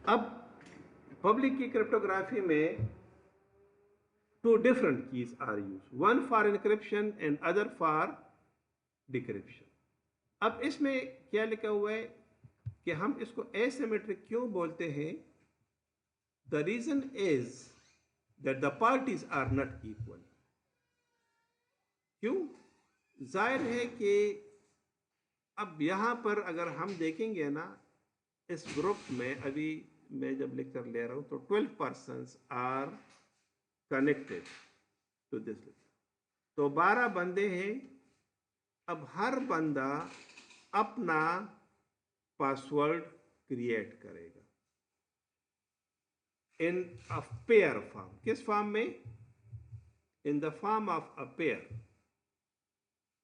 अब पब्लिक की क्रिप्टोग्राफी में two different keys are used, one for encryption and other for decryption. अब इसमें क्या लिखा हुआ है कि हम इसको एसिमेट्रिक क्यों बोलते हैं? The reason is that the parties are not equal. क्यों? जाहिर है कि अब यहां पर अगर हम देखेंगे ना, इस ग्रुप में अभी मैं जब लेक्चर ले रहा हूं तो 12 persons are connected to this. तो 12 बंदे हैं. अब हर बंदा अपना पासवर्ड क्रिएट करेगा इन अ पेयर फॉर्म. किस फॉर्म में? In the form of a pair.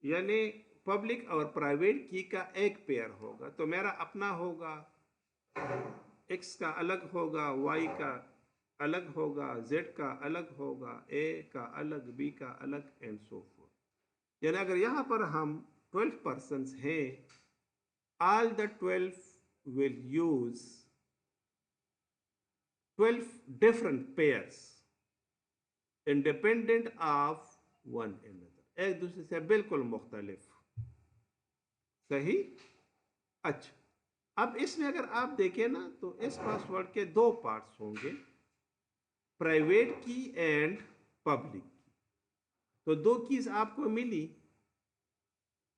यानी पब्लिक और प्राइवेट की का एक पेयर होगा. तो मेरा अपना होगा, x का अलग होगा, y का अलग होगा, z का अलग होगा, a का अलग, b का अलग, एंड सो फोर्थ. यानी अगर यहां पर हम 12 पर्सन्स हैं, all the 12 will use 12 different pairs independent of one another. एक दूसरे से बिल्कुल मुख्तलिफ. सही? अच्छा, अब इसमें अगर आप देखें ना तो इस पासवर्ड के दो पार्ट्स होंगे, प्राइवेट की एंड पब्लिक की. तो दो कीज आपको मिली.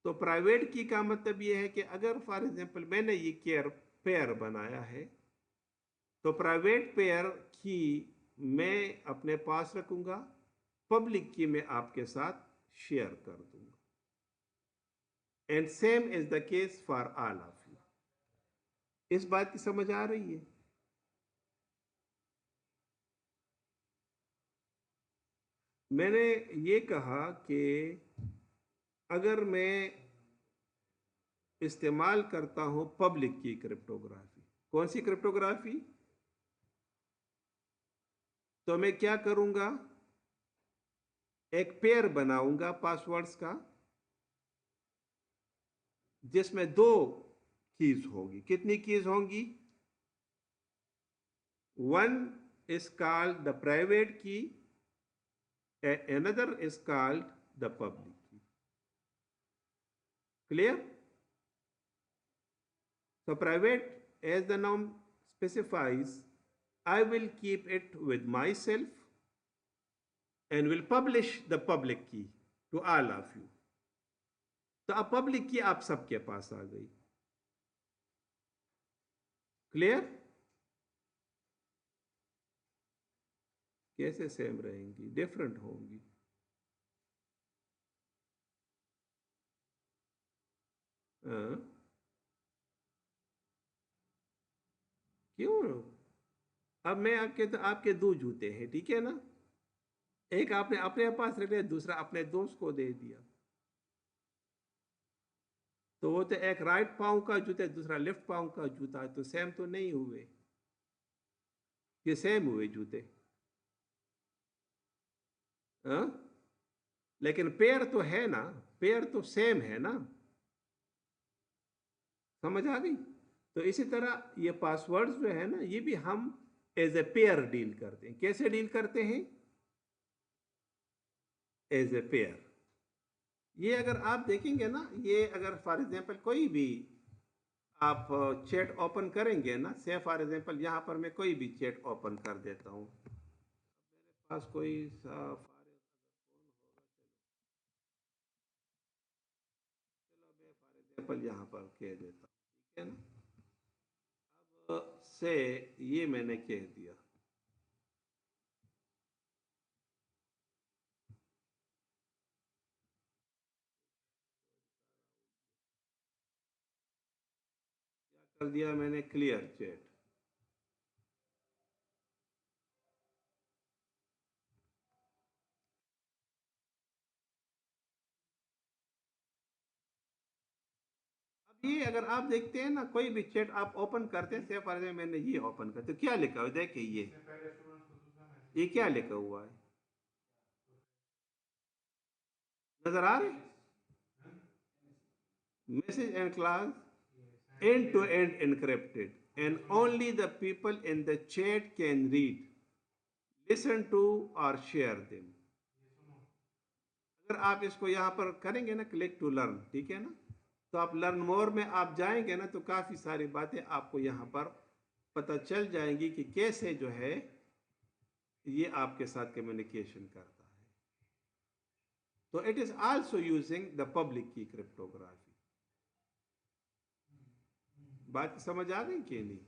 तो प्राइवेट की का मतलब यह है कि अगर फॉर एग्जांपल मैंने ये पेयर बनाया है, तो प्राइवेट पेयर की मैं अपने पास रखूंगा, पब्लिक की मैं आपके साथ शेयर कर दूंगा. And same is the case for all of you. इस बात की समझ आ रही है? मैंने ये कहा कि अगर मैं इस्तेमाल करता हूं पब्लिक की क्रिप्टोग्राफी. कौन सी क्रिप्टोग्राफी? तो मैं क्या करूंगा, एक पेयर बनाऊंगा पासवर्ड्स का, जिसमें दो कीज होगी. कितनी कीज होंगी? One is called the private की, another is called the public key. Clear? So private, as the name specifies, I will keep it with myself and will publish the public key to all of you. तो अब public की आप सबके पास आ गई. Clear? कैसे same रहेंगी? Different होंगी. क्यों? अब मैं आपके दो जूते हैं, ठीक है ना? एक आपने अपने पास रख लिया, दूसरा अपने दोस्त को दे दिया. तो वो तो एक राइट पांव का जूता है, दूसरा लेफ्ट पांव का जूता है, तो सेम तो नहीं हुए. ये सेम हुए जूते. हाँ? लेकिन पेयर तो है ना, पेयर तो सेम है ना. समझ आ गई? तो इसी तरह ये पासवर्ड्स जो है ना, ये भी हम एज ए पेयर डील करते हैं. कैसे डील करते हैं? As a pair. ये अगर आप देखेंगे ना, ये अगर फॉर एग्जांपल कोई भी आप चैट ओपन करेंगे ना, से फॉर एग्जांपल यहां पर मैं कोई भी चैट ओपन कर देता हूं. मेरे पास कोई सा फॉर मैं फॉर एग्जांपल यहां पर कह देता हूं, ठीक है ना? अब से ये मैंने कह दिया. क्या कर दिया मैंने? Clear chat. अब ये अगर आप देखते हैं ना, कोई भी चैट आप ओपन करते हैं, से फॉर एग्जांपल मैंने ये ओपन कर, तो क्या लिखा हुआ है? देखिए ये क्या लिखा हुआ है? नजर आ रहे? Message and calls end to end encrypted. and only the people in the chat can read, listen to or share them. अगर आप इसको यहाँ पर करेंगे ना, क्लिक टू लर्न, ठीक है ना, तो आप लर्न मोर में आप जाएंगे ना, तो काफ़ी सारी बातें आपको यहाँ पर पता चल जाएंगी कि कैसे जो है ये आपके साथ कम्युनिकेशन करता है. तो it is also using the public की क्रिप्टोग्राफी. बात समझ आ गई कि नहीं?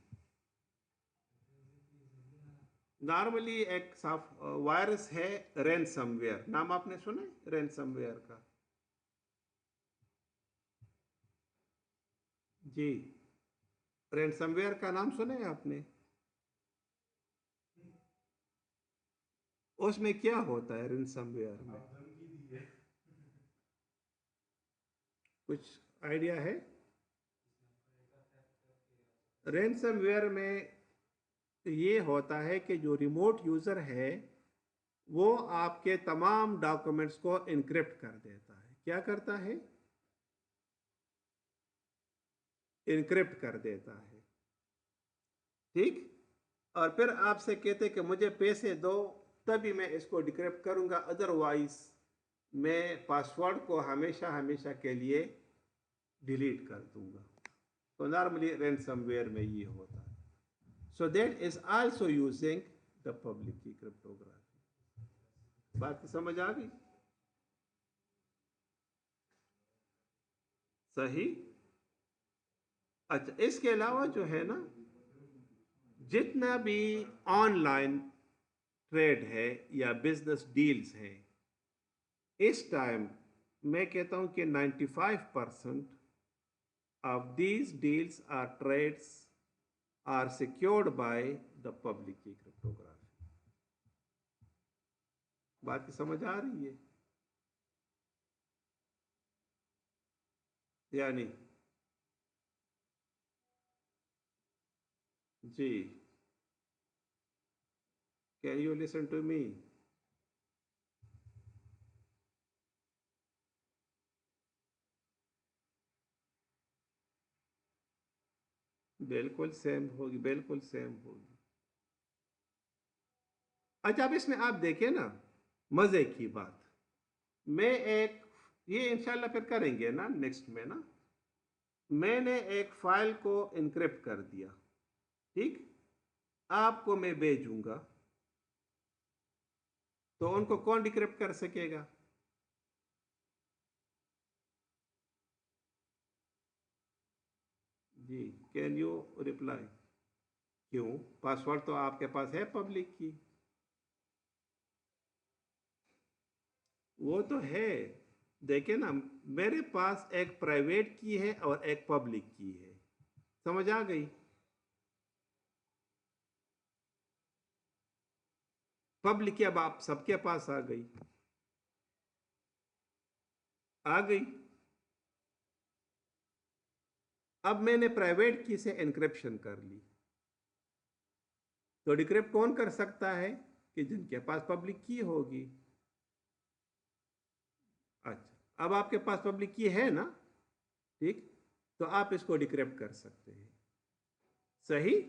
नॉर्मली एक वायरस है रैनसमवेयर, नाम आपने सुना है रैनसमवेयर का? जी, रैनसमवेयर का नाम सुना है आपने? उसमें क्या होता है रैनसमवेयर में? कुछ आइडिया है? रैनसमवेयर में ये होता है कि जो रिमोट यूज़र है वो आपके तमाम डॉक्यूमेंट्स को इनक्रिप्ट कर देता है. क्या करता है? इनक्रिप्ट कर देता है, ठीक. और फिर आपसे कहते कि मुझे पैसे दो, तभी मैं इसको डिक्रिप्ट करूंगा, अदरवाइज मैं पासवर्ड को हमेशा हमेशा के लिए डिलीट कर दूंगा. तो नॉर्मली रैनसमवेयर में ये होता है. So that is also using the public की क्रिप्टोग्राफी. बात समझ आ गई? सही. अच्छा, इसके अलावा जो है ना, जितना भी ऑनलाइन ट्रेड है या बिजनेस डील्स है, इस टाइम मैं कहता हूं कि 95% of these deals or trades are secured by the public key cryptography. बात की समझ आ रही है या नहीं? जी, can you listen to me? बिल्कुल सेम होगी, बिल्कुल सेम होगी. अच्छा, अब इसमें आप देखिए ना, मजे की बात, मैं एक, ये इंशाल्लाह फिर करेंगे ना नेक्स्ट में ना, मैंने एक फाइल को इनक्रिप्ट कर दिया, ठीक, आपको मैं भेजूंगा, तो उनको कौन डिक्रिप्ट कर सकेगा? जी, कैन यू रिप्लाई? क्यों? पासवर्ड तो आपके पास है पब्लिक की. वो तो है. देखिए ना, मेरे पास एक प्राइवेट की है और एक पब्लिक की है. समझ आ गई? पब्लिक की अब आप सबके पास आ गई, आ गई. अब मैंने प्राइवेट की से एन्क्रिप्शन कर ली, तो डिक्रिप्ट कौन कर सकता है? कि जिनके पास पब्लिक की होगी. अच्छा, अब आपके पास पब्लिक की है ना, ठीक, तो आप इसको डिक्रिप्ट कर सकते हैं. सही.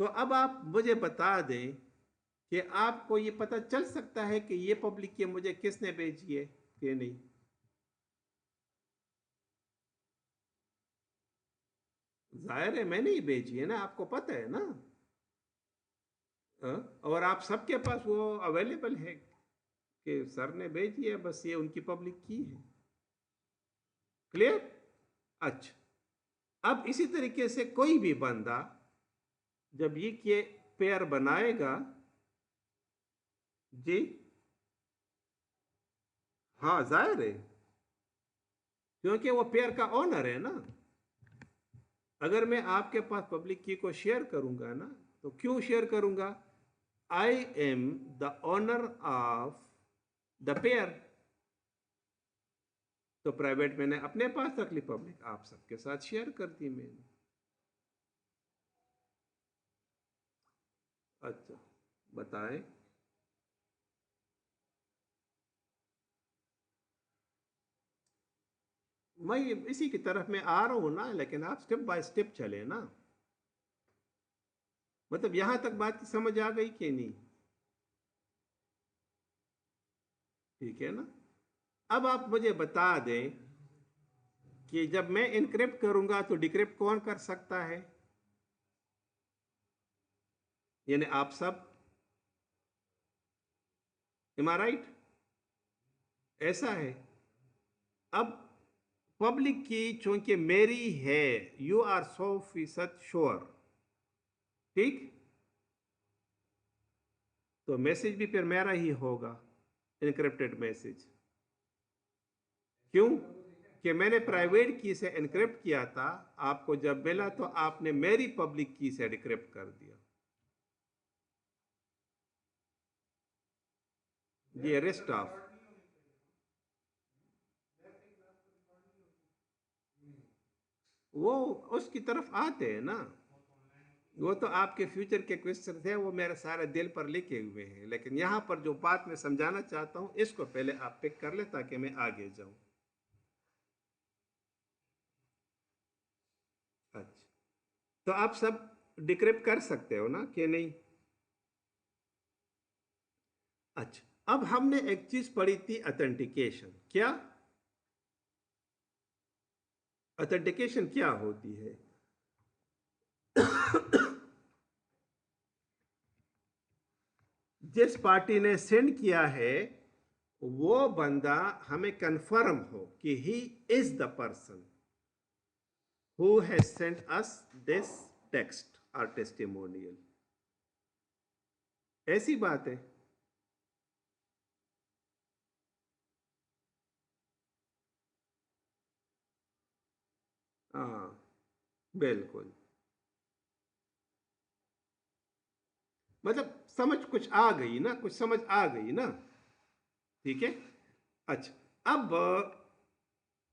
तो अब आप मुझे बता दें कि आपको ये पता चल सकता है कि ये पब्लिक की मुझे किसने भेजी है कि नहीं? जाहिर है मैंने ही भेजी है ना, आपको पता है ना. और आप सबके पास वो अवेलेबल है कि सर ने भेजी है, बस ये उनकी पब्लिक की है. क्लियर? अच्छा, अब इसी तरीके से कोई भी बंदा जब ये के पेयर बनाएगा, जी, हाँ जाहिर है, क्योंकि वो पेयर का ओनर है ना. अगर मैं आपके पास पब्लिक की को शेयर करूंगा ना, तो क्यों शेयर करूंगा? I am the owner of the pair. तो प्राइवेट मैंने अपने पास रख ली, पब्लिक आप सबके साथ शेयर कर दी मैंने. अच्छा, बताएं. मैं इसी की तरफ में आ रहा हूं ना, लेकिन आप स्टेप बाय स्टेप चले ना. मतलब यहां तक बात की समझ आ गई कि नहीं? ठीक है ना? अब आप मुझे बता दें कि जब मैं इनक्रिप्ट करूंगा तो डिक्रिप्ट कौन कर सकता है? यानी आप सब। एम आई राइट? ऐसा है। अब पब्लिक की चूंकि मेरी है, यू आर 100% श्योर, ठीक? तो मैसेज भी फिर मेरा ही होगा, इनक्रिप्टेड मैसेज। क्यों? कि मैंने प्राइवेट की से एनक्रिप्ट किया था, आपको जब मिला तो आपने मेरी पब्लिक की से डिक्रिप्ट कर दिया। ये रेस्ट ऑफ, वो उसकी तरफ आते हैं ना। वो तो आपके फ्यूचर के क्वेश्चन थे, वो मेरे सारे दिल पर लिखे हुए हैं, लेकिन यहाँ पर जो बात मैं समझाना चाहता हूँ इसको पहले आप पिक कर ले ताकि मैं आगे जाऊं। अच्छा, तो आप सब डिक्रिप्ट कर सकते हो ना कि नहीं? अच्छा, अब हमने एक चीज पढ़ी थी, ऑथेंटिकेशन। क्या ऑथेंटिकेशन क्या होती है? जिस पार्टी ने सेंड किया है वो बंदा हमें कंफर्म हो कि he is the person who has sent us this text और टेस्टिमोनियल। ऐसी बात है। हाँ, बिल्कुल। मतलब समझ कुछ आ गई ना, कुछ समझ आ गई ना? ठीक है। अच्छा, अब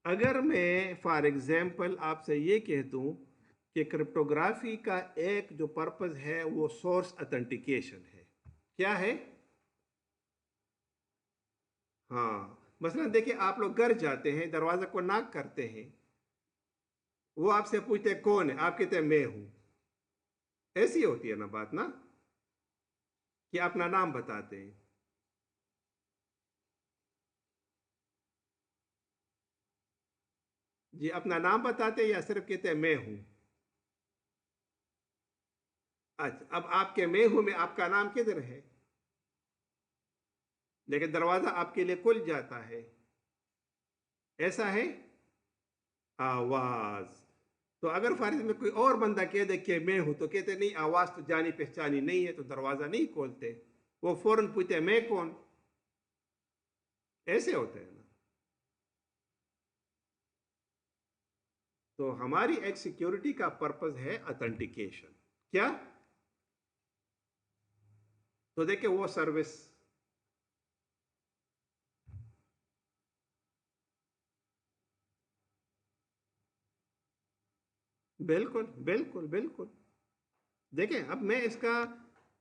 अगर मैं फॉर एग्जांपल आपसे ये कह दूं कि क्रिप्टोग्राफी का एक जो पर्पस है वो सोर्स ऑथेंटिकेशन है। क्या है? हाँ, मसलन देखिए, आप लोग घर जाते हैं, दरवाजा को नॉक करते हैं, वो आपसे पूछते हैं कौन है, आप कहते हैं मैं हूं। ऐसी होती है ना बात ना, कि अपना नाम बताते हैं। जी, अपना नाम बताते हैं या सिर्फ कहते हैं मैं हूं? अच्छा, अब आपके मैं हूं में आपका नाम किधर है? लेकिन दरवाजा आपके लिए खुल जाता है। ऐसा है? आवाज। तो अगर फारिज में कोई और बंदा कह दे कि मैं हूं, तो कहते नहीं, आवाज तो जानी पहचानी नहीं है, तो दरवाजा नहीं खोलते। वो फौरन पूछते मैं कौन। ऐसे होते हैं ना। तो हमारी एक सिक्योरिटी का पर्पस है ऑथेंटिकेशन। क्या? तो देखिए वो सर्विस। बिल्कुल बिल्कुल बिल्कुल। देखें, अब मैं इसका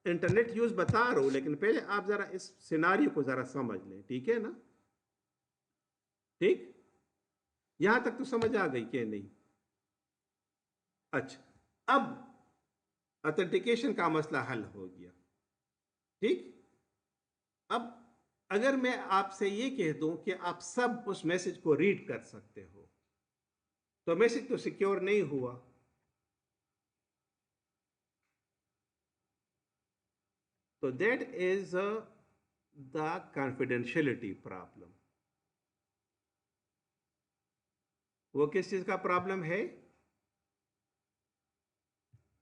इंटरनेट यूज बता रहा हूं, लेकिन पहले आप जरा इस सिनारियो को जरा समझ लें, ठीक है ना? ठीक, यहां तक तो समझ आ गई कि नहीं? अच्छा, अब ऑथेंटिकेशन का मसला हल हो गया। ठीक। अब अगर मैं आपसे ये कह दूं कि आप सब उस मैसेज को रीड कर सकते हो, तो मैसेज तो सिक्योर नहीं हुआ। तो that is the confidentiality problem. वो किस चीज का प्रॉब्लम है?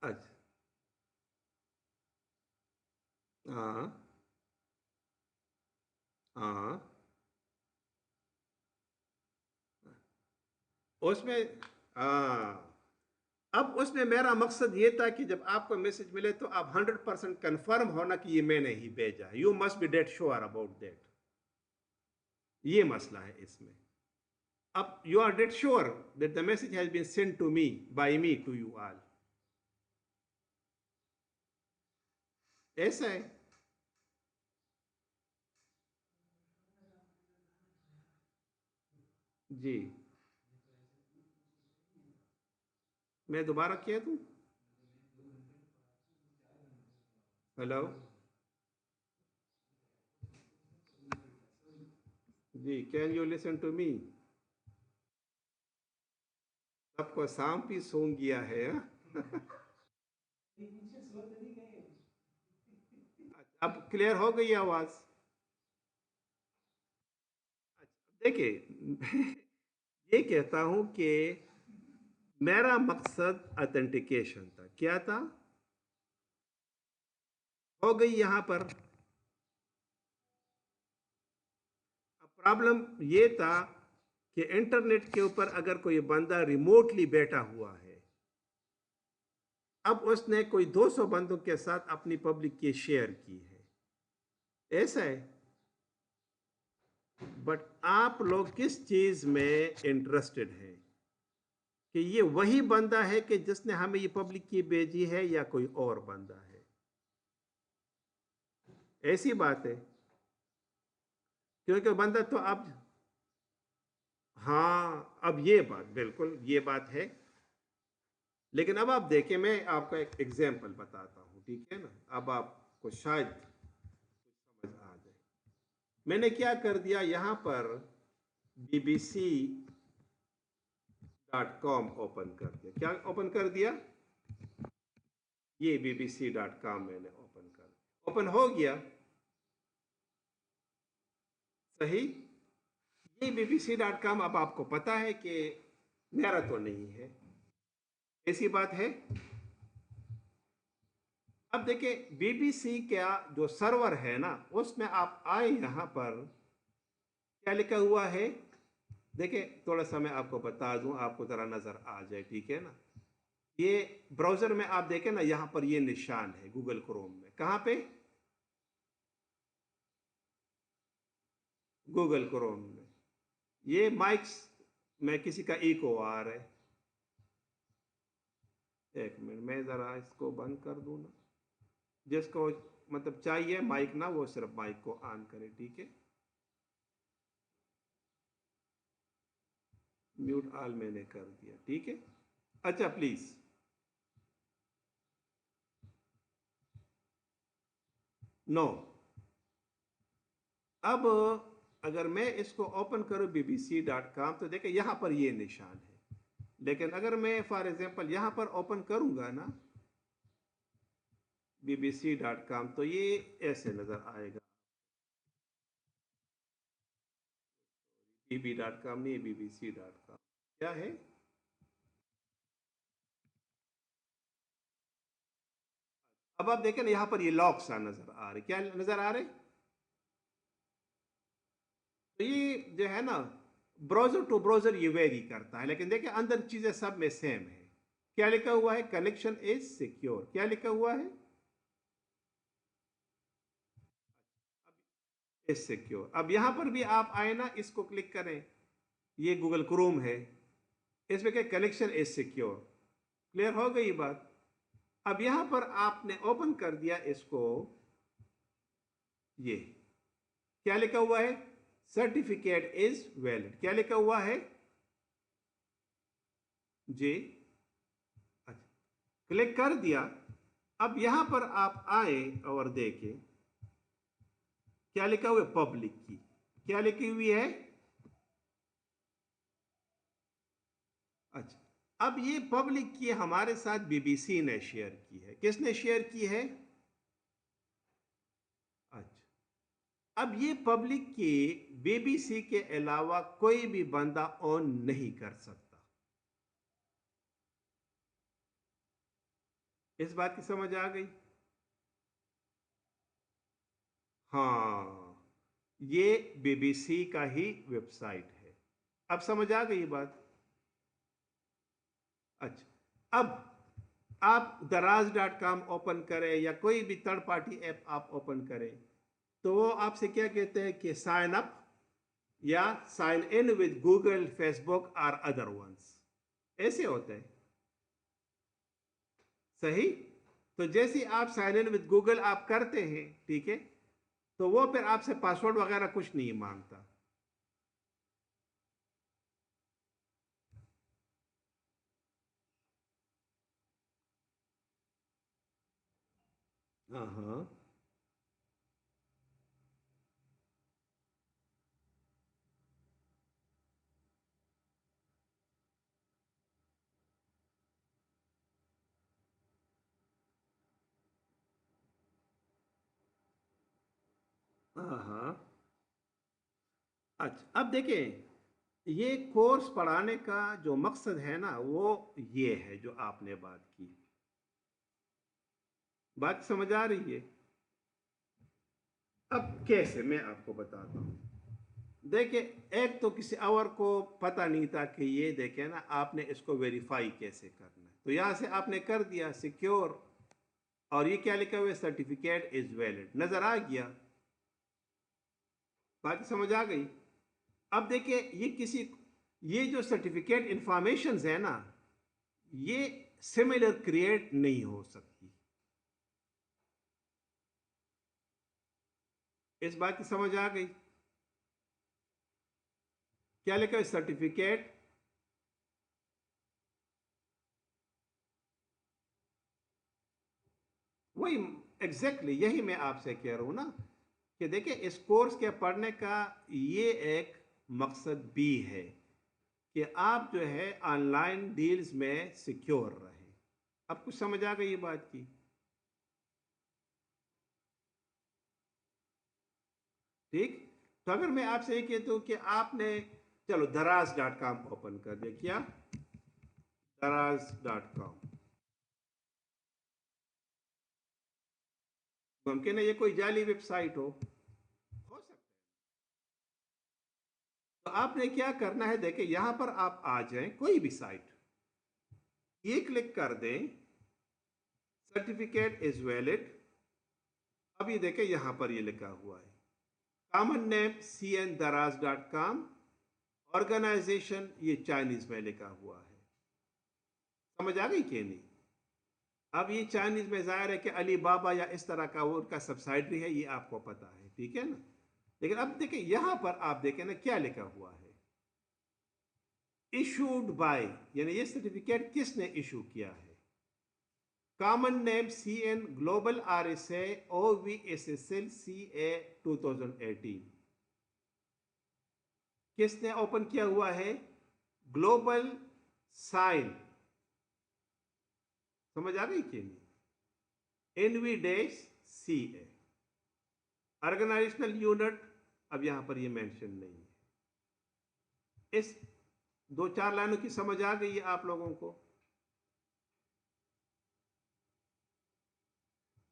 अच्छा। हाँ हाँ। उसमें, हाँ, अब उसमें मेरा मकसद ये था कि जब आपको मैसेज मिले तो आप 100% कंफर्म होना कि ये मैंने ही भेजा। You must be dead sure about that. ये मसला है इसमें। अब you are dead sure that the message has been sent to me by me to you all. ऐसा है। जी, मैं दोबारा किया दूं? हेलो जी, can you listen to me? सबको सांप ही सूंघ गया है, हाँ? अब क्लियर हो गई आवाज? देखिए, ये कहता हूं कि मेरा मकसद ऑथेंटिकेशन था। क्या था? हो गई यहां पर। प्रॉब्लम ये था कि इंटरनेट के ऊपर अगर कोई बंदा रिमोटली बैठा हुआ है, अब उसने कोई 200 बंदों के साथ अपनी पब्लिक की शेयर की है, ऐसा है। बट आप लोग किस चीज में इंटरेस्टेड हैं? कि ये वही बंदा है कि जिसने हमें ये पब्लिक की भेजी है, या कोई और बंदा है? ऐसी बात है। क्योंकि बंदा तो आप, हाँ, अब ये बात, बिल्कुल ये बात है। लेकिन अब आप देखें, मैं आपका एक एग्जाम्पल बताता हूँ, ठीक है ना? अब आपको शायद कुछ समझ आ जाए। मैंने क्या कर दिया, यहाँ पर BBC.com ओपन कर दिया। क्या ओपन कर दिया? ये BBC.com मैंने ओपन कर दिया। ओपन हो गया, सही। ये BBC.com, अब आपको पता है कि मेरा तो नहीं है, ऐसी बात है। अब देखिए, BBC का जो सर्वर है ना, उसमें आप आए, यहां पर क्या लिखा हुआ है? देखिए, थोड़ा सा मैं आपको बता दूं, आपको जरा नजर आ जाए, ठीक है ना? ये ब्राउजर में आप देखें ना, यहां पर ये निशान है गूगल क्रोम में। कहां पे? गूगल क्रोम में। ये माइक्स में किसी का इको आ रहा है। एक मिनट, मैं जरा इसको बंद कर दूं ना। जिसको मतलब चाहिए माइक ना, वो सिर्फ माइक को ऑन करे, ठीक है? म्यूट ऑल मैंने कर दिया, ठीक है। अच्छा, प्लीज। नो। अब अगर मैं इसको ओपन करूं BBC.com, तो देखिए यहां पर ये निशान है। लेकिन अगर मैं फॉर एग्जांपल यहां पर ओपन करूंगा ना BBC.com, तो ये ऐसे नजर आएगा। BB.com नहीं, BBC.com। क्या है? अब आप देखें ना, यहां पर ये लॉक सा नजर आ रहे। क्या नजर आ रहे? तो ये जो है ना, ब्राउजर टू ब्राउजर ये वेरी करता है, लेकिन देखिए अंदर चीजें सब में सेम है। क्या लिखा हुआ है? Connection is secure. क्या लिखा हुआ है? Is secure. अब यहां पर भी आप आए ना, इसको क्लिक करें, ये गूगल क्रोम है, इसमें क्या? Connection is secure. क्लियर हो गई बात? अब यहां पर आपने ओपन कर दिया इसको, ये क्या लिखा हुआ है? Certificate is valid. क्या लिखा हुआ है जी? अच्छा, क्लिक कर दिया। अब यहां पर आप आए और देखें क्या लिखा हुआ है? पब्लिक की। क्या लिखी हुई है? अच्छा, अब ये पब्लिक की हमारे साथ BBC ने शेयर की है। किसने शेयर की है? अच्छा, अब ये पब्लिक की BBC के अलावा कोई भी बंदा ऑन नहीं कर सकता। इस बात की समझ आ गई? हाँ, ये BBC का ही वेबसाइट है। अब समझ आ गई बात? अच्छा, अब आप दराज.com ओपन करें या कोई भी थर्ड पार्टी ऐप आप ओपन करें, तो वो आपसे क्या कहते हैं कि साइन अप या sign in with Google, Facebook और अदर वंस, ऐसे होते हैं, सही। तो जैसे आप साइन इन विद गूगल आप करते हैं, ठीक है, तो वो फिर आपसे पासवर्ड वगैरह कुछ नहीं मांगता। हाँ हाँ। हाँ हाँ। अच्छा, अब देखें, ये कोर्स पढ़ाने का जो मकसद है ना, वो ये है जो आपने बात की। बात समझ आ रही है? अब कैसे, मैं आपको बताता हूँ। देखिए, एक तो किसी और को पता नहीं था कि ये देखे ना, आपने इसको वेरीफाई कैसे करना है, तो यहां से आपने कर दिया सिक्योर, और ये क्या लिखा हुआ है, सर्टिफिकेट इज वैलिड, नजर आ गया। बात समझ आ गई? अब देखिए, ये जो सर्टिफिकेट इंफॉर्मेशन है ना, ये सिमिलर क्रिएट नहीं हो सकती। इस बात की समझ आ गई? क्या लिखा है, सर्टिफिकेट। वही, एग्जैक्टली यही मैं आपसे कह रहा हूं ना, कि देखिए, इस कोर्स के पढ़ने का ये एक मकसद भी है कि आप जो है ऑनलाइन डील्स में सिक्योर रहे। अब कुछ समझ आ गई ये बात की? ठीक। तो अगर मैं आपसे ये कहता हूं कि आपने, चलो, दराज.com ओपन कर दिया, क्या दराज.com, मुमकिन है ये कोई जाली वेबसाइट हो सकता है। तो आपने क्या करना है, देखिए, यहां पर आप आ जाएं, कोई भी साइट, ये क्लिक कर दें, सर्टिफिकेट इज वैलिड। अब ये देखें, यहां पर ये लिखा हुआ है, कॉमन नेम cndaraz.com, ऑर्गेनाइजेशन ये चाइनीज में लिखा हुआ है। समझ आ गई कि नहीं? अब ये चाइनीज में जाहिर है कि अली बाबा या इस तरह का वो उनका सब्साइडरी है, ये आपको पता है, ठीक है ना? लेकिन अब देखिए, यहां पर आप देखें ना, क्या लिखा हुआ है, इशूड बाय, यानी ये सर्टिफिकेट किसने इशू किया है? Common name CN global RSA OVSSL CA 2018। किसने ओपन किया हुआ है? Global sign. समझ आ गई कि नहीं? NV CA, ऑर्गेनाइजेशनल यूनिट, अब यहां पर ये मेंशन नहीं है। इस दो चार लाइनों की समझ आ गई है आप लोगों को?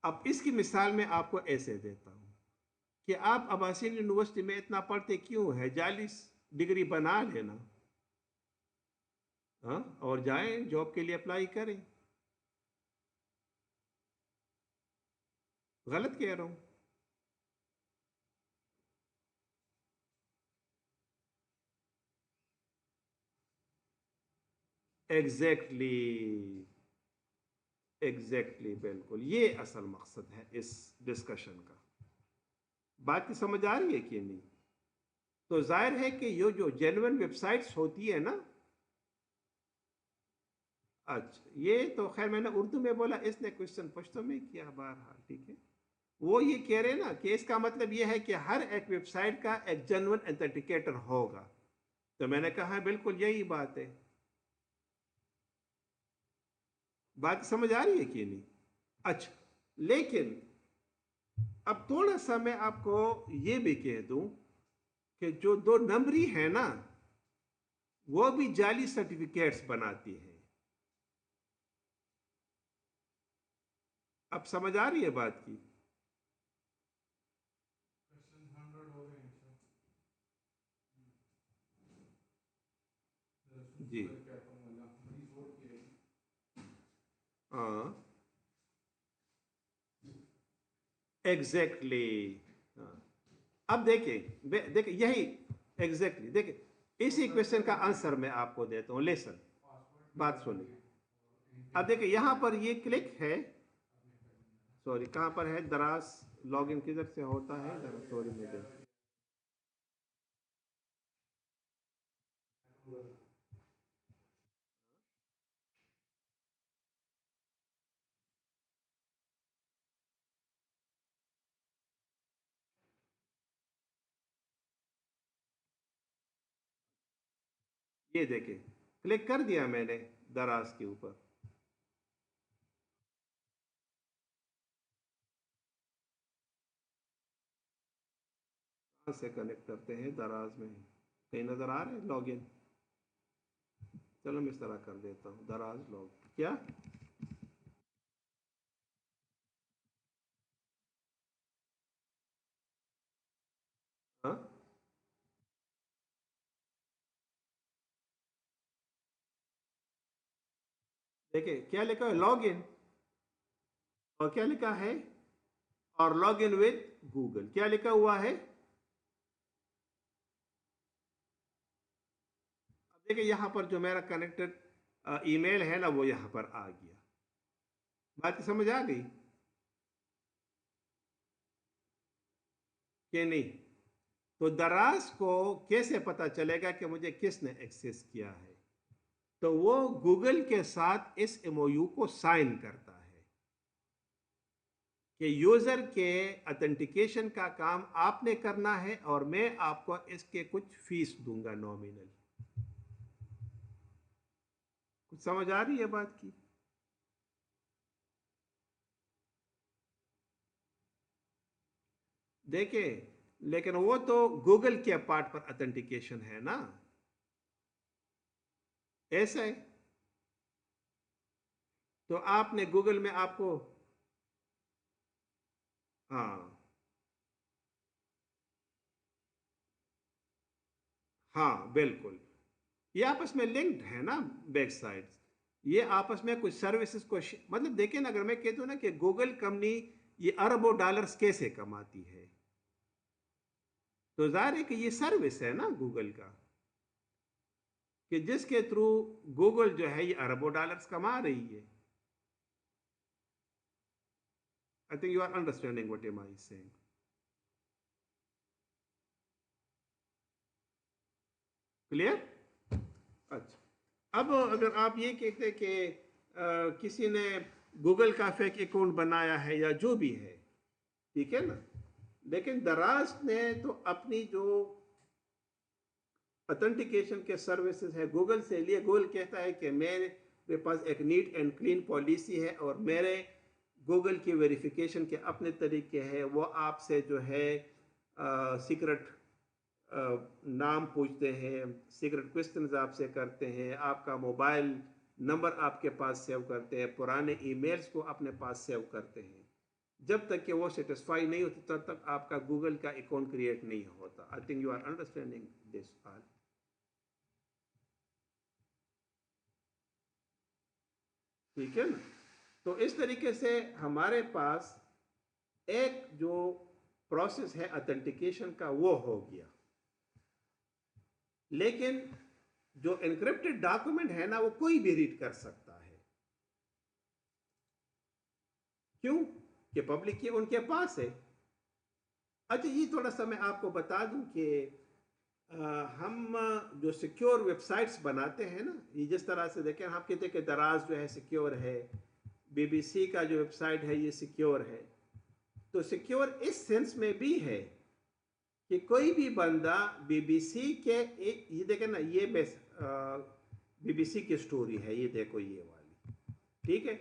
अब इसकी मिसाल मैं आपको ऐसे देता हूं कि आप अब्बासियन यूनिवर्सिटी में इतना पढ़ते क्यों है, जाली डिग्री बना लेना, हाँ, और जाएं जॉब के लिए अप्लाई करें। गलत कह रहा हूं? एग्जैक्टली, एग्जैक्टली, बिल्कुल, ये असल मकसद है इस डिस्कशन का। बात की समझ आ रही है कि नहीं? तो जाहिर है कि ये जो जेन्युइन वेबसाइट्स होती है ना, अच्छा, ये तो खैर मैंने उर्दू में बोला, इसने क्वेश्चन पश्तो में किया, बहरहाल ठीक है। वो ये कह रहे हैं ना कि इसका मतलब ये है कि हर एक वेबसाइट का एक जेन्युइन ऑथेंटिकेटर होगा। तो मैंने कहा बिल्कुल यही बात है। बात समझ आ रही है कि नहीं? अच्छा, लेकिन अब थोड़ा सा मैं आपको ये भी कह दूं कि जो दो नंबरी है ना, वो भी जाली सर्टिफिकेट्स बनाती है। अब समझ आ रही है बात की? जी, हाँ, एग्जैक्टली, हाँ। अब देखिए, देखिए यही, एग्जैक्टली, देखिए, इसी क्वेश्चन का आंसर मैं आपको देता हूँ, लेसन, बात सुनिए। अब देखिए, यहां पर ये क्लिक है, सॉरी, कहां पर है, दराज लॉगिन किधर से होता है, जरा सॉरी मुझे, ये देखें, क्लिक कर दिया मैंने दराज के ऊपर। कहाँ से कनेक्ट करते हैं दराज में? कहीं नजर आ रहे हैं लॉगिन? चलो मैं इस तरह कर देता हूँ, दराज लॉग क्या। हाँ, देखिए क्या लिखा है, लॉगिन। और क्या लिखा है, और लॉग इन विद गूगल, क्या लिखा हुआ है। अब देखिए यहाँ पर जो मेरा कनेक्टेड ईमेल है ना, वो यहाँ पर आ गया। बात समझ आ गई कि नहीं? तो दराज को कैसे पता चलेगा कि मुझे किसने एक्सेस किया है? तो वो गूगल के साथ इस एमओयू को साइन करता है कि यूजर के ऑथेंटिकेशन का काम आपने करना है और मैं आपको इसके कुछ फीस दूंगा नॉमिनल। कुछ समझ आ रही है बात की? देखिए, लेकिन वो तो गूगल के पार्ट पर ऑथेंटिकेशन है ना, ऐसा है। तो आपने गूगल में आपको, हाँ हाँ बिल्कुल, ये आपस में लिंक्ड है ना, बैक साइड्स। ये आपस में कुछ सर्विसेज को मतलब देखिए ना, अगर मैं कहता हूँ ना कि गूगल कंपनी ये अरबों डॉलर्स कैसे कमाती है, तो जाहिर है कि ये सर्विस है ना गूगल का, कि जिसके थ्रू गूगल जो है ये अरबों डॉलर्स कमा रही है। I think you are understanding what am I saying. Clear? अच्छा, अब अगर आप ये कहते हैं कि किसी ने गूगल का फेक अकाउंट बनाया है या जो भी है, ठीक है ना, लेकिन दराज ने तो अपनी जो ऑथेंटिकेशन के सर्विसेज है गूगल से लिए, गूगल कहता है कि मेरे पास एक नीट एंड क्लीन पॉलिसी है और मेरे गूगल की वेरिफिकेशन के अपने तरीके हैं। वो आपसे जो है सीक्रेट नाम पूछते हैं, सीक्रेट क्वेश्चंस आपसे करते हैं, आपका मोबाइल नंबर आपके पास सेव करते हैं, पुराने ईमेल्स को अपने पास सेव करते हैं। जब तक कि वो सेटिस्फाई नहीं होती तब तक आपका गूगल का अकाउंट क्रिएट नहीं होता। I think you are understanding this all. ठीक है ना? तो इस तरीके से हमारे पास एक जो प्रोसेस है ऑथेंटिकेशन का वो हो गया। लेकिन जो एनक्रिप्टेड डॉक्यूमेंट है ना, वो कोई भी रीड कर सकता है। क्यों? कि पब्लिक की उनके पास है। अच्छा, ये थोड़ा सा मैं आपको बता दूं कि हम जो सिक्योर वेबसाइट्स बनाते हैं ना, ये जिस तरह से देखें, हम कहते हैं कि दराज जो है सिक्योर है, बीबीसी का जो वेबसाइट है ये सिक्योर है। तो सिक्योर इस सेंस में भी है कि कोई भी बंदा बीबीसी के ये देखें ना, ये बीबीसी की स्टोरी है, ये देखो ये वाली, ठीक है,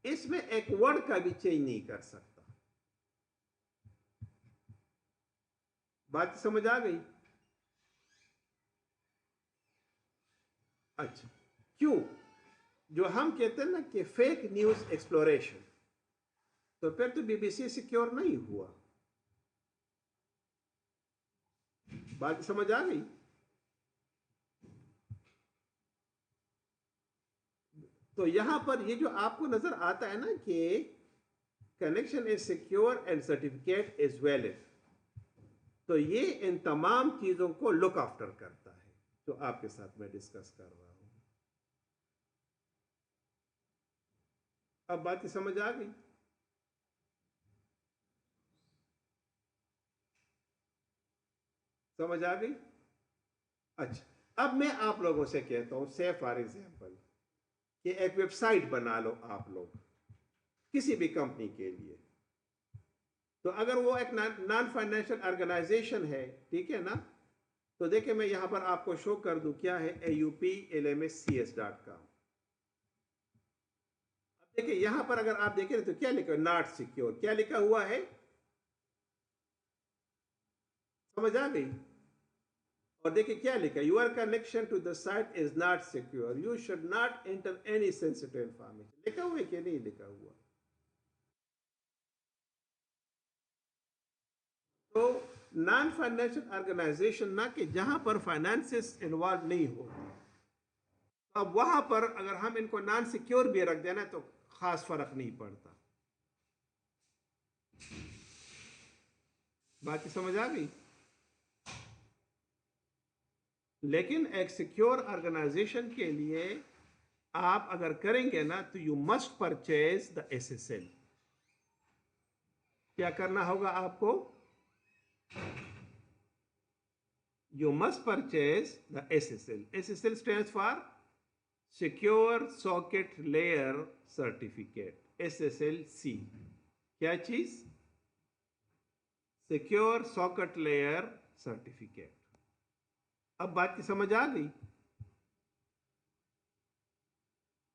इसमें एक वर्ड का भी चेंज नहीं कर सकता। बात समझ आ गई? अच्छा, क्यों? जो हम कहते हैं ना कि फेक न्यूज एक्सप्लोरेशन, तो फिर तो बीबीसी सिक्योर नहीं हुआ। बात समझ आ गई? तो यहां पर ये जो आपको नजर आता है ना कि connection is secure and certificate is valid, तो ये इन तमाम चीजों को लुक आफ्टर करता है जो आपके साथ मैं डिस्कस कर रहा हूं। अब बात समझ आ गई? समझ आ गई? अच्छा, अब मैं आप लोगों से कहता हूं, से फॉर एग्जाम्पल कि एक वेबसाइट बना लो आप लोग किसी भी कंपनी के लिए। तो अगर वो एक नॉन फाइनेंशियल ऑर्गेनाइजेशन है, ठीक है ना, तो देखिए मैं यहां पर आपको शो कर दूं क्या है AUP-LMS-CS.com। अब देखिए यहां पर अगर आप देखें तो क्या लिखा है, नॉट सिक्योर, क्या लिखा हुआ है, समझ आ गई। और देखिए क्या लिखा है, your connection to the site is not secure, you should not enter any sensitive information. लिखा हुआ है कि नहीं लिखा हुआ। तो नॉन फाइनेंशियल ऑर्गेनाइजेशन ना कि जहां पर फाइनेंसेस इन्वॉल्व नहीं हो, अब वहां पर अगर हम इनको नॉन सिक्योर भी रख देना तो खास फर्क नहीं पड़ता। बात समझ आ गई। लेकिन एक सिक्योर ऑर्गेनाइजेशन के लिए आप अगर करेंगे ना तो you must purchase the SSL। क्या करना होगा आपको, you must purchase the SSL. SSL stands for Secure Socket Layer Certificate, SSLC। क्या चीज, सिक्योर सॉकेट लेयर सर्टिफिकेट। अब बात की समझ आ गई।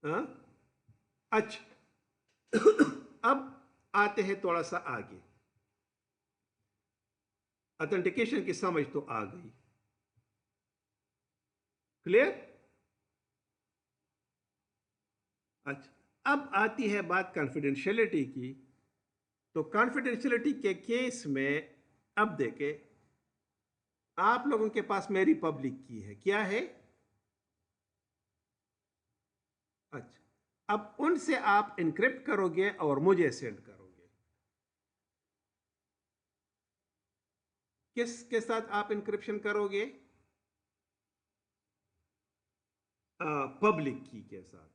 हाँ अच्छा अब आते हैं थोड़ा सा आगे, ऑथेंटिकेशन की समझ तो आ गई, क्लियर। अच्छा अब आती है बात कॉन्फिडेंशियलिटी की। तो कॉन्फिडेंशियलिटी के केस में अब देखें, आप लोगों के पास मेरी पब्लिक की है, क्या है, अच्छा अब उनसे आप इनक्रिप्ट करोगे और मुझे सेंड करोगे। किसके साथ आप इनक्रिप्शन करोगे, पब्लिक की के साथ।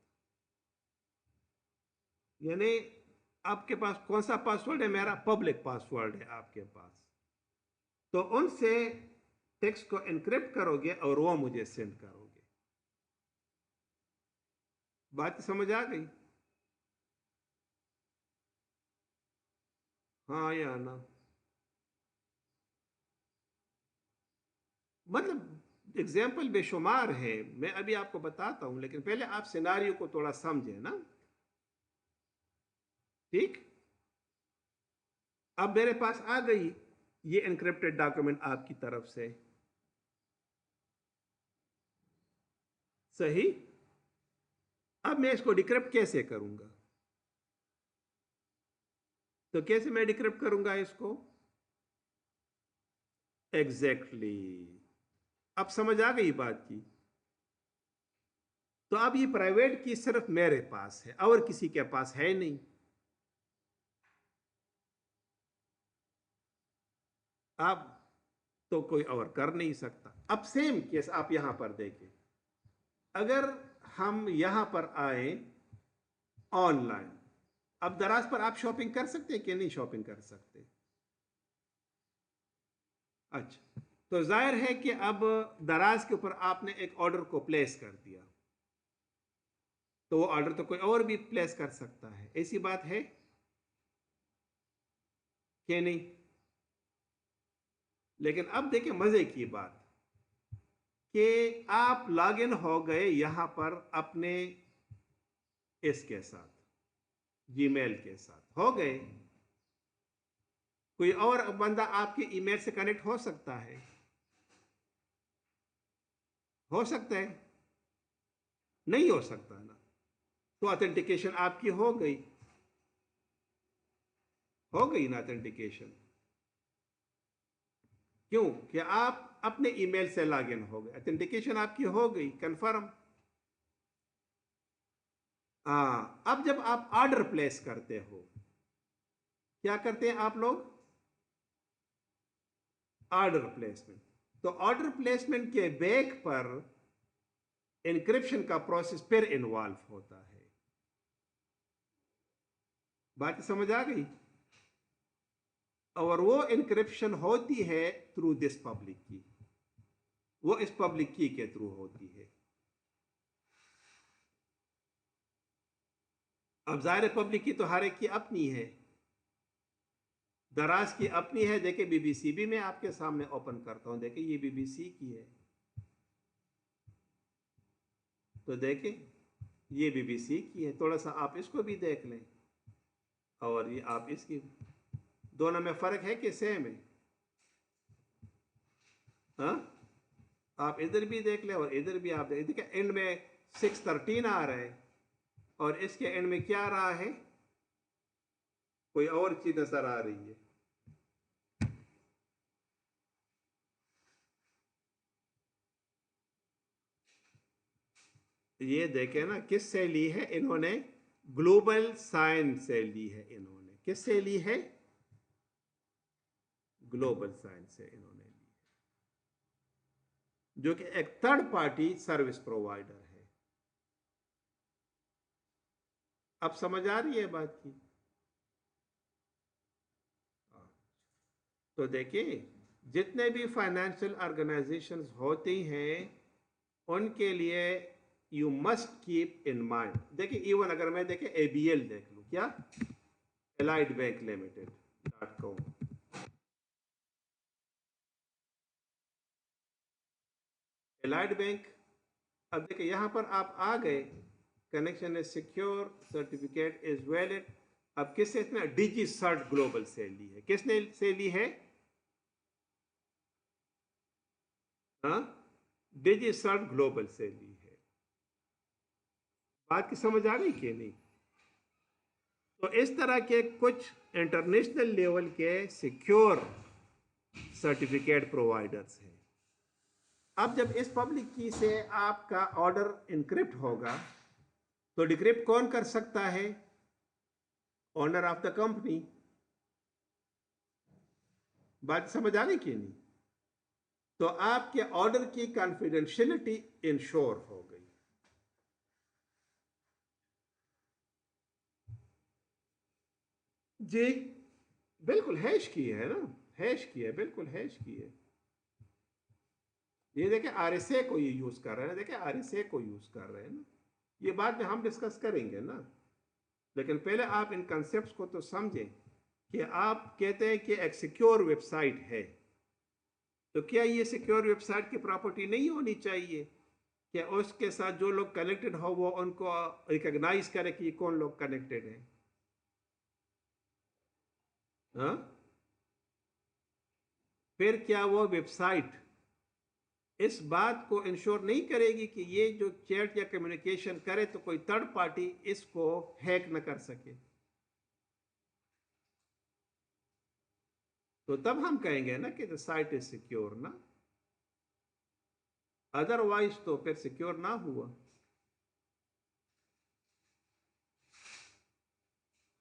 यानी आपके पास कौन सा पासवर्ड है, मेरा पब्लिक पासवर्ड है आपके पास। तो उनसे टेक्स्ट को एनक्रिप्ट करोगे और वो मुझे सेंड करोगे। बात समझ आ गई, हाँ या ना। मतलब एग्जाम्पल बेशुमार है, मैं अभी आपको बताता हूं, लेकिन पहले आप सिनारियो को थोड़ा समझे ना, ठीक। अब मेरे पास आ गई ये एनक्रिप्टेड डॉक्यूमेंट आपकी तरफ से, सही। अब मैं इसको डिक्रिप्ट कैसे करूंगा, तो कैसे मैं डिक्रिप्ट करूंगा इसको, एग्जैक्टली अब समझ आ गई बात की। तो अब ये प्राइवेट की सिर्फ मेरे पास है और किसी के पास है नहीं। अब तो कोई और कर नहीं सकता। अब सेम केस आप यहां पर देखें, अगर हम यहां पर आए ऑनलाइन, अब दराज पर आप शॉपिंग कर सकते हैं कि नहीं शॉपिंग कर सकते, अच्छा। तो जाहिर है कि अब दराज के ऊपर आपने एक ऑर्डर को प्लेस कर दिया, तो वो ऑर्डर तो कोई और भी प्लेस कर सकता है, ऐसी बात है कि नहीं। लेकिन अब देखिए मजे की बात कि आप लॉगिन हो गए यहां पर अपने इसके साथ, जीमेल के साथ हो गए, कोई और बंदा आपके ईमेल से कनेक्ट हो सकता है, हो सकता है, नहीं हो सकता ना। तो ऑथेंटिकेशन आपकी हो गई ना ऑथेंटिकेशन, क्यों कि आप अपने ईमेल से लॉगिन हो गए, ऑथेंटिकेशन आपकी हो गई कंफर्म। हाँ अब जब आप ऑर्डर प्लेस करते हो, क्या करते हैं आप लोग, ऑर्डर प्लेसमेंट। तो ऑर्डर प्लेसमेंट के बैक पर एन्क्रिप्शन का प्रोसेस फिर इन्वॉल्व होता है। बात समझ आ गई। और वो एन्क्रिप्शन होती है थ्रू दिस पब्लिक की, वो इस पब्लिक की के थ्रू होती है। अब जाहिर पब्लिक की तो हर एक की अपनी है, दराज की अपनी है। देखिए बीबीसी भी मैं आपके सामने ओपन करता हूं, देखिए ये बीबीसी की है, तो देखिए ये बीबीसी की है। थोड़ा सा आप इसको भी देख लें, और ये आप इसकी, दोनों में फर्क है कि सेम है? हाँ, आप इधर भी देख लें और इधर भी आप देखिए, एंड में 613 आ रहा है और इसके एंड में क्या आ रहा है, कोई और चीज नजर आ रही है। ये देखें ना, किस से ली है इन्होंने, ग्लोबल साइंस से ली है इन्होंने। किस से ली है? ग्लोबल साइंस से इन्होंने ली है, जो कि एक थर्ड पार्टी सर्विस प्रोवाइडर है। अब समझ आ रही है बात की? तो देखिए, जितने भी फाइनेंशियल ऑर्गेनाइजेशंस होती हैं उनके लिए you must keep in mind, देखिए इवन अगर मैं देखिए एबीएल देख लूं, क्या allied bank limited .com, allied bank, अब देखिए यहां पर आप आ गए, connection is secure, certificate is valid. अब किससे इतना, डीजी सर्ट ग्लोबल से ली है। किसने से ली है? हाँ, डीजी सर्ट ग्लोबल से ली है। बात की समझ आ गई कि नहीं? तो इस तरह के कुछ इंटरनेशनल लेवल के सिक्योर सर्टिफिकेट प्रोवाइडर्स हैं। अब जब इस पब्लिक की से आपका ऑर्डर इनक्रिप्ट होगा, तो डिक्रिप्ट कौन कर सकता है? Owner of the company. बात समझ आ गई कि नहीं? तो आपके ऑर्डर की कॉन्फिडेंशियलिटी इंश्योर हो गई। जी बिल्कुल, हैश की है ना, हैश की है, बिल्कुल हैश की है। ये देखिए आरएसए को ये यूज कर रहे हैं, देखिए आरएसए को यूज कर रहे हैं ना, ये बाद में हम डिस्कस करेंगे ना। लेकिन पहले आप इन कंसेप्ट को तो समझें कि आप कहते हैं कि एक सिक्योर वेबसाइट है, तो क्या ये सिक्योर वेबसाइट की प्रॉपर्टी नहीं होनी चाहिए? क्या उसके साथ जो लोग कनेक्टेड हो वो उनको रिकॉग्नाइज करे कि कौन लोग कनेक्टेड हैं? हाँ, फिर क्या वो वेबसाइट इस बात को इंश्योर नहीं करेगी कि ये जो चैट या कम्युनिकेशन करे तो कोई थर्ड पार्टी इसको हैक न कर सके? तो तब हम कहेंगे ना कि द साइट इज सिक्योर ना, अदरवाइज तो फिर सिक्योर ना हुआ।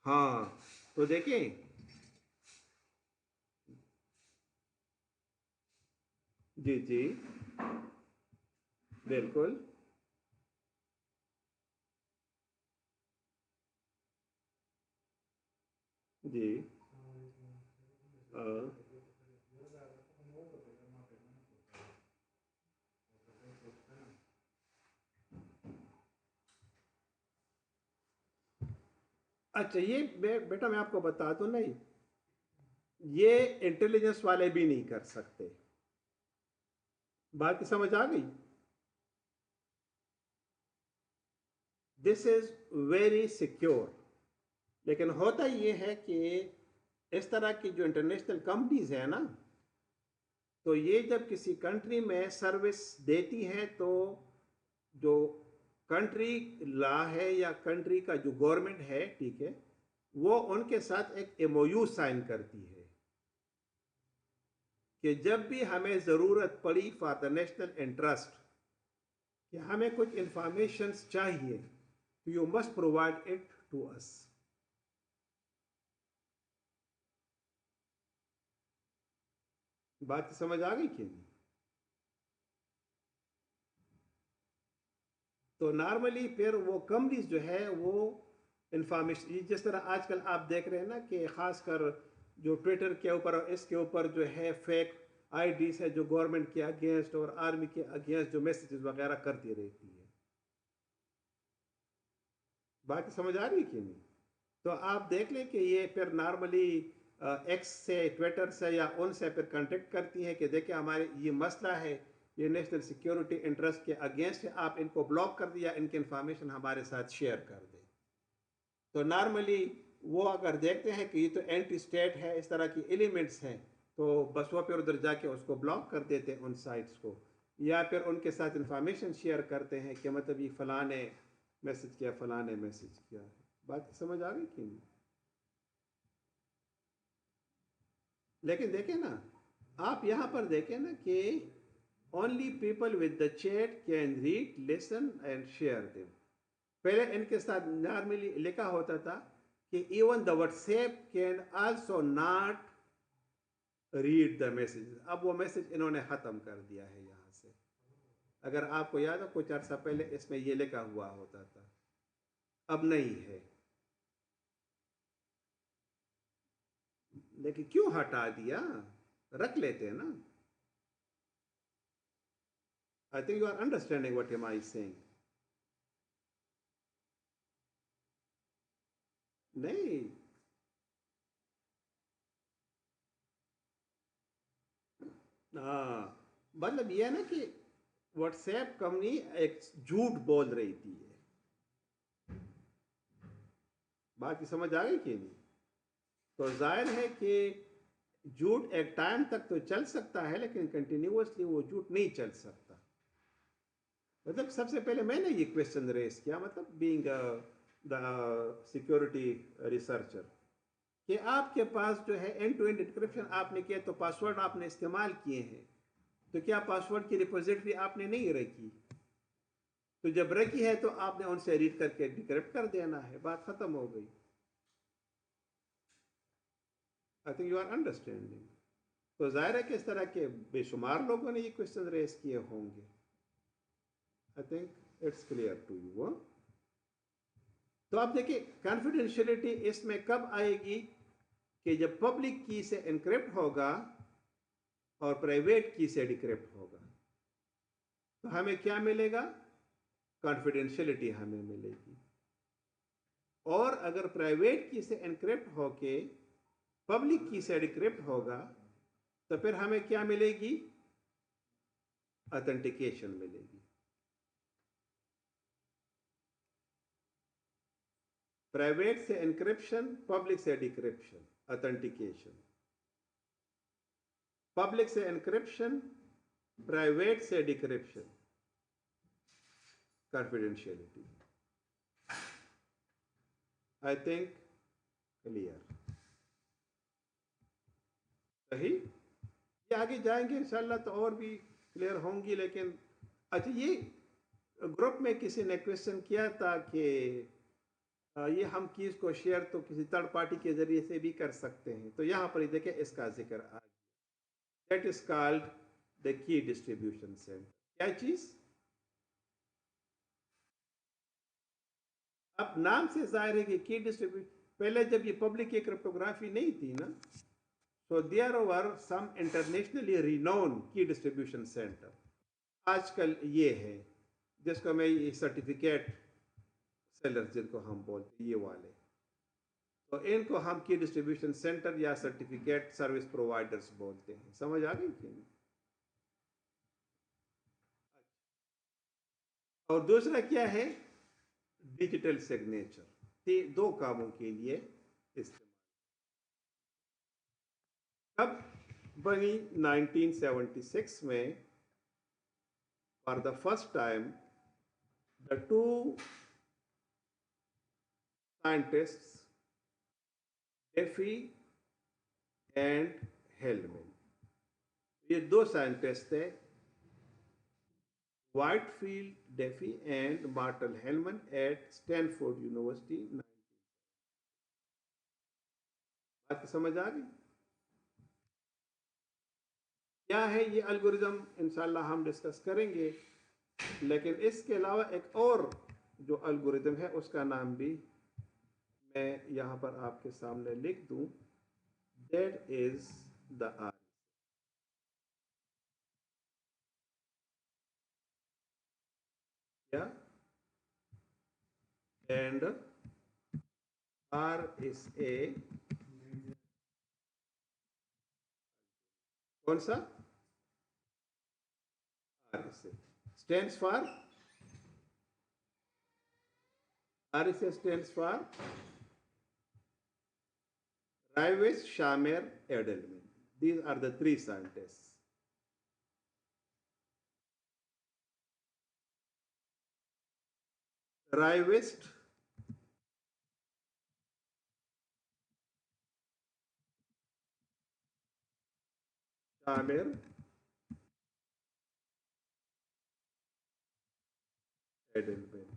हाँ, तो देखें, जी जी, बिल्कुल, जी, हाँ, अच्छा ये बेटा मैं आपको बता दूं, नहीं ये इंटेलिजेंस वाले भी नहीं कर सकते। बात की समझ आ गई? This is very secure. लेकिन होता यह है कि इस तरह की जो इंटरनेशनल कंपनीज है ना, तो ये जब किसी कंट्री में सर्विस देती हैं तो जो कंट्री लॉ है या कंट्री का जो गवर्नमेंट है, ठीक है, वो उनके साथ एक एमओयू साइन करती है कि जब भी हमें ज़रूरत पड़ी फॉर द नेशनल इंटरेस्ट, कि हमें कुछ इंफॉर्मेशन चाहिए, तो you must provide it to us. बात समझ आ गई कि नहीं? तो नॉर्मली फिर वो कंपनीज जो है वो इंफॉर्मेशन, जिस तरह आजकल आप देख रहे हैं ना कि खासकर जो ट्विटर के ऊपर और इसके ऊपर जो है फेक आईडीज है जो गवर्नमेंट के अगेंस्ट और आर्मी के अगेंस्ट जो मैसेजेस वगैरह करती रहती है। बात समझ आ रही कि नहीं? तो आप देख लें कि ये फिर नॉर्मली एक्स से, ट्विटर से या उनसे फिर कांटेक्ट करती हैं कि देखिए हमारे ये मसला है, ये नेशनल सिक्योरिटी इंटरेस्ट के अगेंस्ट है, आप इनको ब्लॉक कर दिया, इनकी इंफॉर्मेशन हमारे साथ शेयर कर दें। तो नॉर्मली वो अगर देखते हैं कि ये तो एंटी स्टेट है, इस तरह की एलिमेंट्स हैं, तो बस वो फिर उधर जाके उसको ब्लॉक कर देते हैं उन साइट्स को, या फिर उनके साथ इंफॉर्मेशन शेयर करते हैं कि मतलब ये फलाने मैसेज किया, फलाने मैसेज किया है। बात समझ आ गई कि नहीं? लेकिन देखें ना, आप यहाँ पर देखें ना कि only people with the chat can read, listen and share them. पहले इनके साथ नॉर्मली लिखा होता था कि even the WhatsApp can also not read the message. अब वो मैसेज इन्होंने ख़त्म कर दिया है यहाँ से। अगर आपको याद हो कुछ अर्सा पहले इसमें ये लिखा हुआ होता था, अब नहीं है। लेकिन क्यों हटा दिया? रख लेते हैं ना। I think you are understanding what am I saying. नहीं, मतलब ये है ना कि व्हाट्सएप कंपनी एक झूठ बोल रही थी। बात की समझ आ गई कि नहीं? तो जाहिर है कि झूठ एक टाइम तक तो चल सकता है, लेकिन कंटिन्यूअसली वो झूठ नहीं चल सकता। मतलब सबसे पहले मैंने ये क्वेश्चन रेस किया, मतलब बीइंग द सिक्योरिटी रिसर्चर, कि आपके पास जो है एंड टू एंड इंक्रिप्शन आपने किया, तो पासवर्ड आपने इस्तेमाल किए हैं, तो क्या पासवर्ड की रिपोजिटरी आपने नहीं रखी? तो जब रखी है तो आपने उनसे रीड करके डिक्रिप्ट कर देना है, बात खत्म हो गई। I think you are understanding. तो जाहिर है कि इस तरह के बेशुमार लोगों ने ये क्वेश्चन रेस किए होंगे। I think it's clear to you. तो आप देखिए कॉन्फिडेंशियलिटी इसमें कब आएगी? कि जब पब्लिक की से एनक्रिप्ट होगा और प्राइवेट की से डिक्रिप्ट होगा, तो हमें क्या मिलेगा? कॉन्फिडेंशियलिटी हमें मिलेगी। और अगर प्राइवेट की से एनक्रिप्ट होके पब्लिक की से डिक्रिप्ट होगा, तो फिर हमें क्या मिलेगी? ऑथेंटिकेशन मिलेगी। प्राइवेट से एनक्रिप्शन, पब्लिक से डिक्रिप्शन, ऑथेंटिकेशन। पब्लिक से एनक्रिप्शन, प्राइवेट से decryption, confidentiality. I think clear. सही। ये आगे जाएंगे इंशाल्लाह तो और भी क्लियर होंगी। लेकिन अच्छा, ये ग्रुप में किसी ने क्वेश्चन किया था कि ये हम कीज़ को शेयर तो किसी थर्ड पार्टी के जरिए से भी कर सकते हैं, तो यहाँ पर देखिए इसका जिक्र आ गया। That is called the key distribution centre. क्या चीज़? अब नाम से जाहिर है कि की डिस्ट्रीब्यूशन, पहले जब ये पब्लिक की क्रिप्टोग्राफी नहीं थी ना, so there were some internationally renowned key distribution center। आजकल ये है जिसको मैं ये सर्टिफिकेट सेलर जिनको हम बोलते हैं, ये वाले, तो इनको हम की डिस्ट्रीब्यूशन सेंटर या सर्टिफिकेट सर्विस प्रोवाइडर्स बोलते हैं। समझ आ गई कि नहीं? और दूसरा क्या है? Digital signature. दो कामों के लिए इस्तेमाल। कब बनी? 1976 में। For the first time the two scientists, Diffie and Hellman, ये दो साइंटिस्ट थे, Whitfield Diffie and Martin Hellman, at Stanford University. बात समझ आ गई? क्या है ये एल्गोरिज्म इंशाल्लाह हम डिस्कस करेंगे। लेकिन इसके अलावा एक और जो एल्गोरिज्म है उसका नाम भी मैं यहाँ पर आपके सामने लिख दूं। That is the R. क्या? एंड आर इज ए कौन सा? RSA stands for, RSA stands for Raivesh, Shamer, Edelman. These are the three scientists. Raivesh, Shamer, Edelman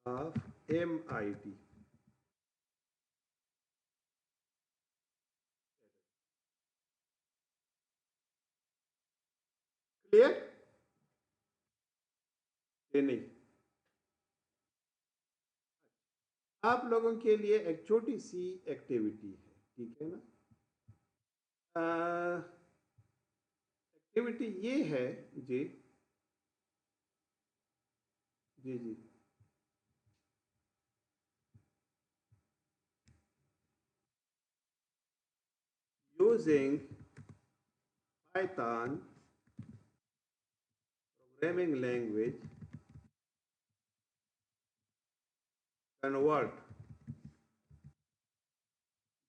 of MIT. Clear? ये नहीं। आप लोगों के लिए एक छोटी सी एक्टिविटी है, ठीक है ना? एक्टिविटी ये है जी, जी जी, using Python programming language, convert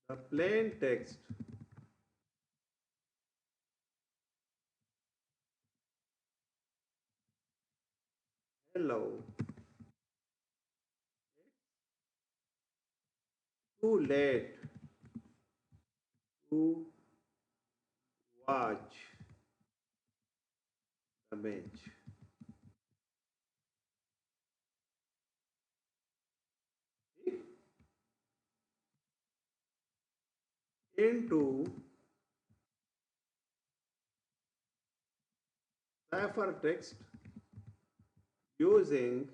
the plain text hello, too late to watch the match. Into ciphertext using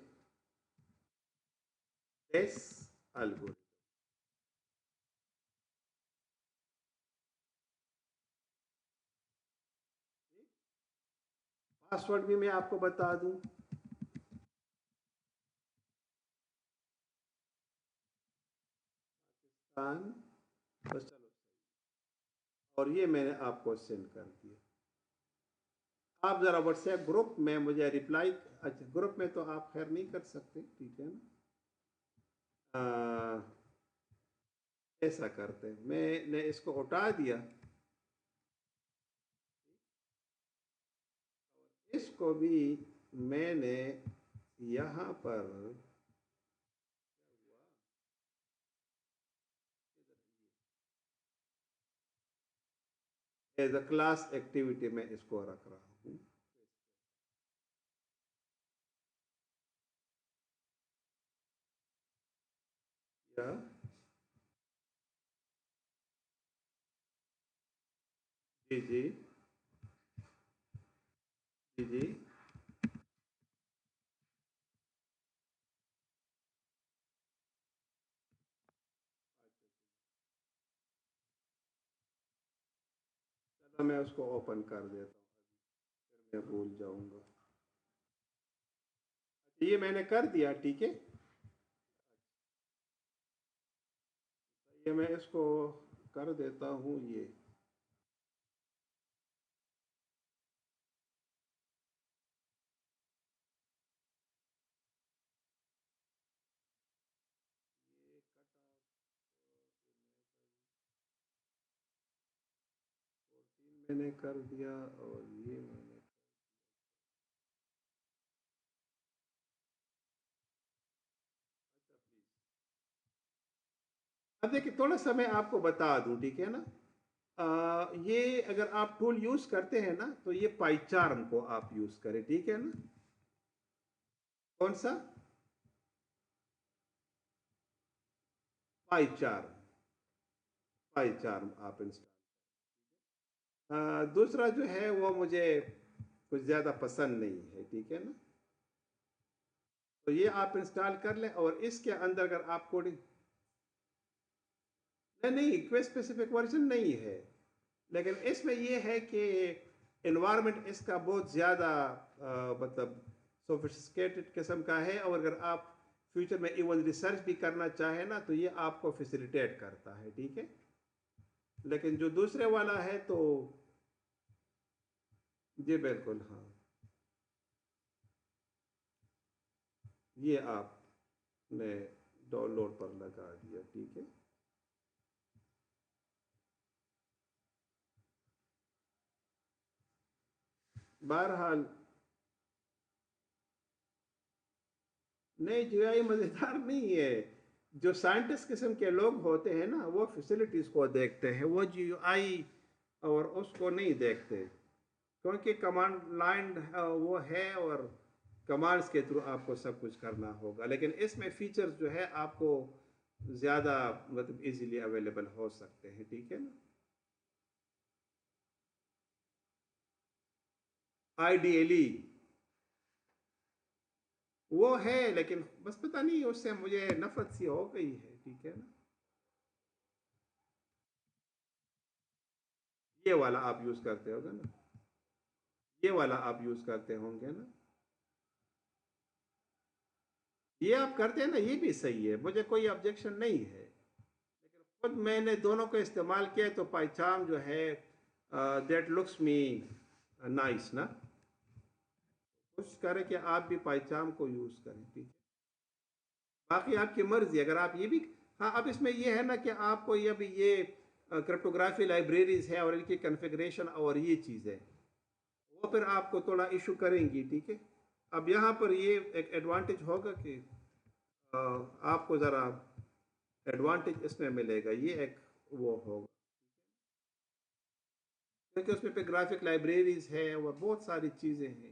this algorithm. Password भी मैं आपको बता दूं, पाकिस्तान, बस चलो सही, और ये मैंने आपको सेंड कर दिया। आप जरा व्हाट्सएप ग्रुप में मुझे रिप्लाई, अच्छा ग्रुप में तो आप खैर नहीं कर सकते, ठीक है ना? ऐसा करते हैं, मैंने इसको उठा दिया, इसको भी मैंने यहाँ पर एज अ क्लास एक्टिविटी में इसको रख रहा हूँ। या जी जी, जी जी, चलो मैं उसको ओपन कर देता हूँ, फिर मैं भूल जाऊंगा। ये मैंने कर दिया, ठीक है। ये मैं इसको कर देता हूँ, ये कट ऑफ 14 मैंने कर दिया, और ये मैंने, अच्छा प्लीज, अब देखिए थोड़ा सा मैं आपको बता दूं, ठीक है ना? ये अगर आप टूल यूज करते हैं ना, तो ये पाइचार्म को आप यूज करें, ठीक है ना? कौन सा? पाइचार्म, पाइचार्म आप इंस्टॉल, दूसरा जो है वो मुझे कुछ ज़्यादा पसंद नहीं है, ठीक है ना? तो ये आप इंस्टॉल कर लें, और इसके अंदर अगर आप कोडिंग, नहीं क्वेस्ट स्पेसिफिक वर्जन नहीं है, लेकिन इसमें ये है कि इन्वायरमेंट इसका बहुत ज़्यादा मतलब सोफिस्टिकेटेड किस्म का है, और अगर आप फ्यूचर में इवन रिसर्च भी करना चाहें ना, तो ये आपको फैसिलिटेट करता है, ठीक है? लेकिन जो दूसरे वाला है तो जी बिल्कुल हाँ, ये आपने डाउनलोड पर लगा दिया, ठीक है। बहरहाल नहीं, जीआई मजेदार नहीं है। जो साइंटिस्ट किस्म के लोग होते हैं ना, वो फैसिलिटीज को देखते हैं, वो जीआई और उसको नहीं देखते, क्योंकि कमांड लाइन वो है और कमांड्स के थ्रू आपको सब कुछ करना होगा। लेकिन इसमें फीचर्स जो है आपको ज़्यादा मतलब इजीली अवेलेबल हो सकते हैं, ठीक है ना। आइडियली वो है, लेकिन बस पता नहीं उससे मुझे नफरत सी हो गई है, ठीक है ना। ये वाला आप यूज़ करते होगे ना, ये वाला आप यूज़ करते होंगे ना। ये आप करते हैं ना, ये भी सही है, मुझे कोई ऑब्जेक्शन नहीं है। लेकिन खुद मैंने दोनों को इस्तेमाल किया तो पाइचाम जो है दैट लुक्स मी नाइस ना। कोशिश करें कि आप भी पाइचाम को यूज़ करें, ठीक है। बाकी आपकी मर्जी, अगर आप ये भी, हाँ अब इसमें ये है ना कि आपको ये भी ये क्रिप्टोग्राफी लाइब्रेरीज है और इनकी कन्फिग्रेशन और ये चीज़ें वो फिर आपको थोड़ा इशू करेंगी, ठीक है। अब यहाँ पर ये एक एडवांटेज होगा कि आपको ज़रा एडवांटेज इसमें मिलेगा, ये एक वो होगा, क्योंकि उसमें पे ग्राफिक लाइब्रेरीज है और बहुत सारी चीज़ें हैं।